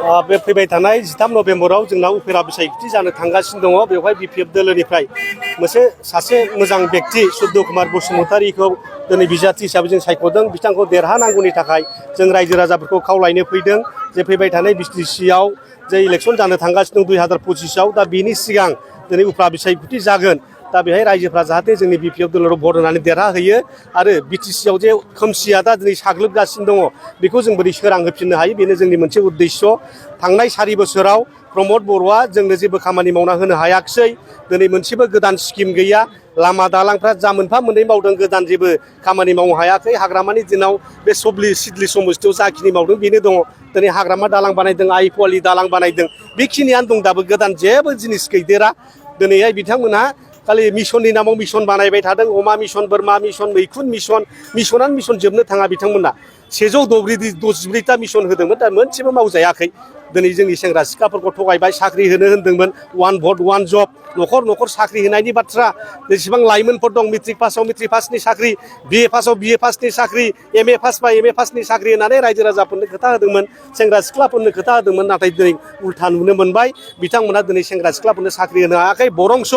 बे फैबाय थानाय 13 नभेम्बराव जोंना उफेरा बिसायख'थि जानो थांगासिनो दङ। बेवहाय बिपिएफ दोलोनिफ्राय सासे मोजां व्यक्ति सुद्ध कुमार बसुमतारीखौ दिनै बिजाथि हिसाबै जों सायख'दों। बिथांखौ देरहानांगौनि थाखाय जों रायजो राजाफोरखौ खावलायनो फैदों जे फैबाय थानाय बिटिसिआव जे इलेक्सन जानो थांगासिनो दं 2025आव दा बेनि सिगां दिनै उफ्रा बिसायख'थि जागोन। दा बेहाय रायजोफ्रा जाहाथे जोंनि बिपिएफ दोलोराव भट होनानै देरहाहोयो आरो बिटिसिआव जे खोमसिया दा दिनै साग्लोबगासिनो दङ बेखौ जों बोरै सोरां होफिननो हायो बेनो जोंनि मोनसे उद्देश्य। थांनाय 4 बोसोराव प्रमद बर'आ जोंनो जेबो खामानि मावना होनो हायाखिसै। दिनै मोनसेबो गोदान स्किम गैया। लामा दालांफ्रा जा मोनफा मोननै मावदों गोदान जेबो खामानि मावनो हायाखै। हाग्रामानि दिनाव बे सिदलि समस्तियाव जाखिनि मावदों बेनो दङ। दिनै हाग्रामा दालां बानायदों, आइपुवालि दालां बानायदों, बेखिनियानो दं। दाबो गोदान जेबो जिनिस गैदेरा। दिनैहाय बिथांमोनहा खालि मिशननि नामाव मिशन बानायबाय थादों। अमा मिशन, बोरमा मिशन, मैखुन मिशनानो मिशन जोबनो थाङा बिथांमोना। 164टा मिशन होदोंमोन, दा मोनसेबो मावजायाखै। दिनै जोंनि सेंग्रा सिख्लाफोरखौ थगायबाय, साख्रि होनो होनदोंमोन, 1 भट 1 जब, न'खर न'खर साख्रि होनायनि बाथ्रा। जेसेबां लाइमोनफोर दं मेट्रिक पासआव मेट्रिक पासनि साख्रि, बिए पासआव बिए पासनि साख्रि, एमए पासबा एमए पासनि साख्रि होनानै रायजो राजाफोरनो खोथा होदोंमोन, सेंग्रा सिख्लाफोरनो खोथा होदोंमोन। नाथाय दिनै उल्था नुनो मोनबाय। बिथांमोना दिनै सेंग्रा सिख्लाफोरनो साख्रि होनो हायाखै। बरंस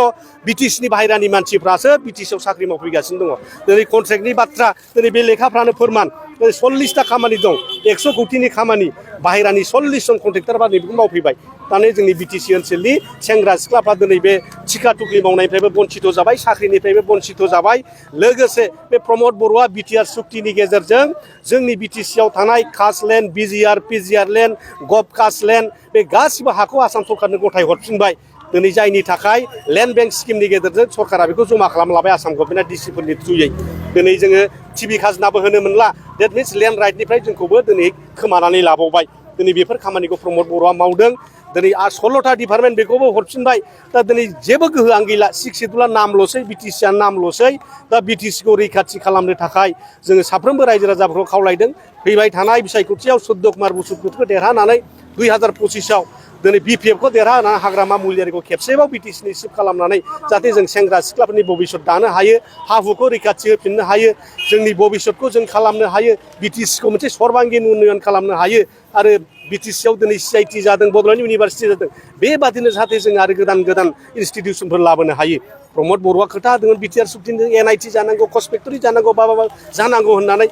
बिटिसिनि बाहेरानि मानसिफ्रासो बिटिसिआव साख्रि मावफैगासिनो दङ। दिनै कन्ट्रेक्टनि बाथ्रा, दिनै बे लेखाफ्रानो फोरमान। 40टा खामानि दं, 100 कौटिनि खामानि, बाहेरानि 40 जन कन्ट्रेक्टर बा नैबेखौ मावफैबाय। दानो जोंनि बिटिसि ओनसोलनि सेंग्रा सिख्लाफ्रा दिनै बे थिखा थुख्रि मावनायनिफ्रायबो बन्सित जाबाय, साख्रिनिफ्रायबो बन्सित जाबाय। लोगोसे बे प्रमद बर'आ बिटिआर सुक्तिनि गेजेरजों जोंनि बिटिसिआव थानाय caste land, बिजिआर, पिजिआर land, गभ caste land बे गासिबो हाखौ आसाम सरकारनो गथाय हरफिनबाय। दिनै जायनि थाखाय लेन्ड बेंक स्किमनि गेजेरजों सरकारा बेखौ जमा खालामना लाबाय आसाम गभर्नमेन्टआ डिसिफोरनि थ्रुयै। दिनै जोङो टिभि खाजोनाबो होनो मोनला। देट मिन्स लेन्ड राइटनिफ्राय जोंखौबो दिनै खोमानानै लाबावबाय। दिनै बेफोर खामानिखौ प्रमद बर'आ मावदों। दिनै 16टा डिपार्टमेन्ट बेखौबो हरफिनबाय। दा दिनै जेबो गोहोआनो गैला। 6 सिडुलआ नामल'सै, बिटिसिआ नामल'सै। दा बिटिसिखौ रैखाथि खालामनो थाखाय जोङो साफ्रोमबो रायजो राजाफोरखौ खावलायदों। फैबाय थानाय बिसायख'थियाव सुद्ध कुमार बसुमतारीखौ देरहानानै 2025आव दिनै बिपिएफखौ देरहानानै हाग्रामा मुलियारिखौ खेबसेबाव बिटिसिनि सिफ खालामनानै जाहाथे जों सेंग्रा सिख्लाफोरनि भबिसत दानो हायो, हा हुखौ रैखाथि होफिननो हायो, जोंनि भबिसतखौ जों खालामनो हायो, बिटिसिखौ मोनसे सर्बांगिन उन्नयन खालामनो हायो। आरो बिटिसिआव दिनै CIT जादों, बड'लेण्ड इउनिभारसिटि जादों। बेबादिनो जाहाथे जों आरो गोदान गोदान इनस्टिटिउसनफोर लाबोनो हायो। प्रमद बर'आ खोथा होदोंमोन बिटिआर सुक्तिजों NIT जानांगौ, कस फेक्टरि जानांगौ, माबा जानांगौ होननानै।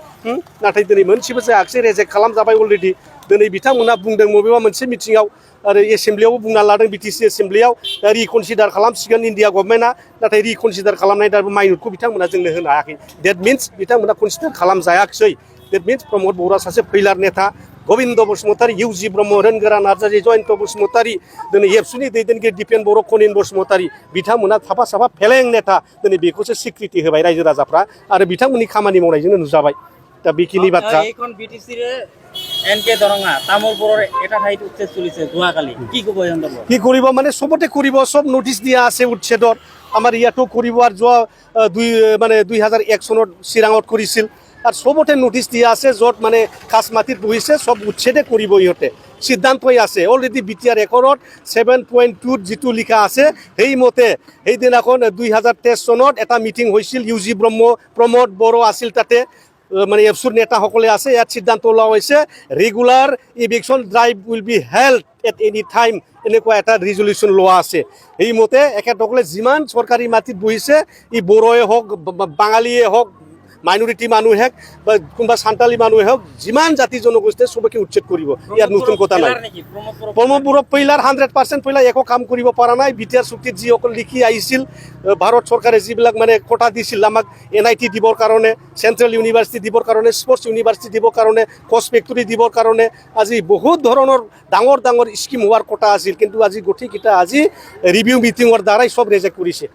नाथाय दिनै मोनसेबो जायाखिसै, रेजेक्ट खालामजाबाय अलरेडि। दिनै बिथांमोना बुंदों बबेबा मोनसे मिटिङाव आरो एसेम्ब्लियावबो बुंना लादों बिटिसि एसेम्ब्लियाव रिकनसिडार खालामसिगोन इन्डिया गभर्नमेन्टआ। नाथाय रिकनसिडार खालामनाय दाबो माइनरखौ बिथांमोना जोंनो होनो हायाखै। देट मिन्स बिथांमोना कनसिडार खालामजायाखिसै। देट मिन्स प्रमद बर'आ सासे फैलार नेता, गबिन्द बसुमतारी, इउजि ब्रह्म, रोनगोरा नार्जारि, जयन्त बसुमतारी, दिनै एबसुनि दैदेनगिरि दिपेन बर', कनिन बसुमतारी बिथांमोना साफा फेलें नेता। दिनै बेखौसो स्वीकृति होबाय रायजो राजाफ्रा आरो बिथांमोननि खामानि मावनायजोंनो नुजाबाय। दा बेखिनि बाथ्रा। এইখন বিটিসিৰে এনকে দৰঙা তামোলপুৰৰ এটা ঠাইত উচ্ছেদ চলিছে যোৱাকালি, কি ক'ব এই সন্দৰ্ভত? কি কৰিব মানে চবতে কৰিব, চব নটিচ দিয়া আছে উচ্ছেদৰ। আমাৰ ইয়াতো কৰিব আৰু যোৱা 2001 চনত চিৰাঙত কৰিছিল। আৰু চবতে নটিচ দিয়া আছে, য'ত মানে কাছ মাটিত বহিছে চব উচ্ছেদে কৰিব ইহঁতে। সিদ্ধান্তই আছে অলৰেডি বিটিআৰ ৰেকৰ্ডত 7.2 যিটো লিখা আছে সেইমতে সেইদিনাখন 2023 চনত এটা মিটিং হৈছিল। ইউজি ব্ৰহ্ম, প্ৰমোদ বড়ো আছিল তাতে, মানে এফচুৰ নেতাসকলে আছে। ইয়াত সিদ্ধান্ত লোৱা হৈছে regular eviction drive will be held at any time, এনেকুৱা এটা ৰিজলিউশ্যন লোৱা আছে। সেইমতে এখেতসকলে যিমান চৰকাৰী মাটিত বহিছে, ই বড়োৱে হওক, বাঙালীয়ে হওক, মাইনৰিটি মানুহে হওক বা কোনোবা সান্তালী মানুহে হওক, যিমান জাতি জনগোষ্ঠীয়ে চবকে উচ্ছেদ কৰিব। ইয়াত নতুন কথা নাই। প্ৰমোদ বড়ো পইলাৰ 100% পইলাৰ একো কাম কৰিব পৰা নাই। বিটিআৰ চুক্তিত যিসকল লিখি আহিছিল, ভাৰত চৰকাৰে যিবিলাক মানে কোটা দিছিল আমাক, NIT দিবৰ কাৰণে, চেণ্ট্ৰেল ইউনিভাৰ্চিটি দিবৰ কাৰণে, স্পৰ্টছ ইউনিভাৰ্চিটি দিবৰ কাৰণে, কচ ফেক্টৰী দিবৰ কাৰণে, আজি বহুত ধৰণৰ ডাঙৰ ডাঙৰ স্কিম হোৱাৰ কোটা আছিল। কিন্তু আজি গোটেইকেইটা আজি ৰিভিউ মিটিঙৰ দ্বাৰাই চব ৰেজেক্ট কৰিছে।